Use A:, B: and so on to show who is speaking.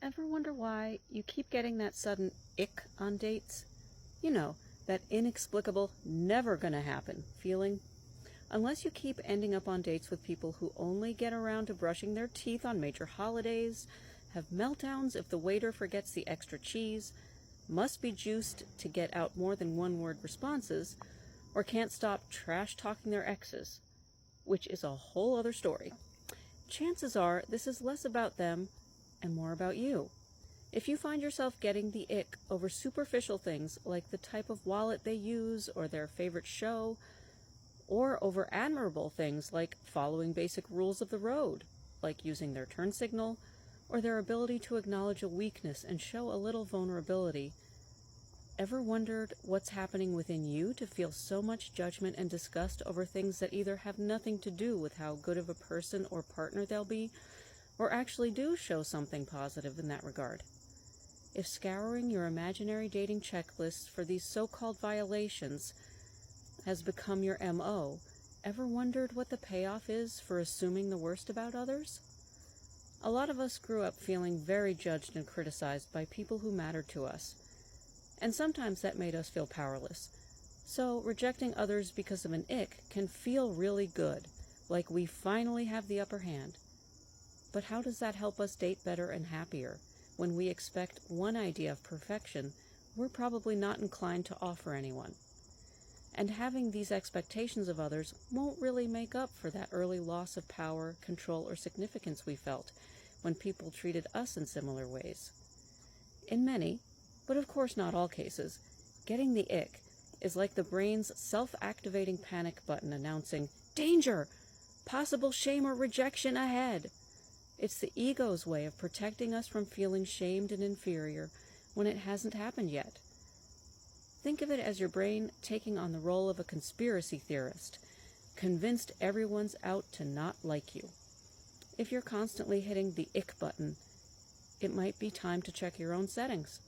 A: Ever wonder why you keep getting that sudden ick on dates? You know, that inexplicable, never gonna happen feeling? Unless you keep ending up on dates with people who only get around to brushing their teeth on major holidays, have meltdowns if the waiter forgets the extra cheese, must be juiced to get out more than one-word responses, or can't stop trash-talking their exes, which is a whole other story. Chances are this is less about them and more about you. If you find yourself getting the ick over superficial things like the type of wallet they use or their favorite show, or over admirable things like following basic rules of the road, like using their turn signal, or their ability to acknowledge a weakness and show a little vulnerability, ever wondered what's happening within you to feel so much judgment and disgust over things that either have nothing to do with how good of a person or partner they'll be, or actually do show something positive in that regard? If scouring your imaginary dating checklists for these so-called violations has become your MO, ever wondered what the payoff is for assuming the worst about others? A lot of us grew up feeling very judged and criticized by people who mattered to us, and sometimes that made us feel powerless. So rejecting others because of an ick can feel really good, like we finally have the upper hand. But how does that help us date better and happier when we expect one idea of perfection we're probably not inclined to offer anyone? And having these expectations of others won't really make up for that early loss of power, control, or significance we felt when people treated us in similar ways. In many, but of course not all cases, getting the ick is like the brain's self-activating panic button announcing, "Danger! Possible shame or rejection ahead!" It's the ego's way of protecting us from feeling shamed and inferior when it hasn't happened yet. Think of it as your brain taking on the role of a conspiracy theorist, convinced everyone's out to not like you. If you're constantly hitting the ick button, it might be time to check your own settings.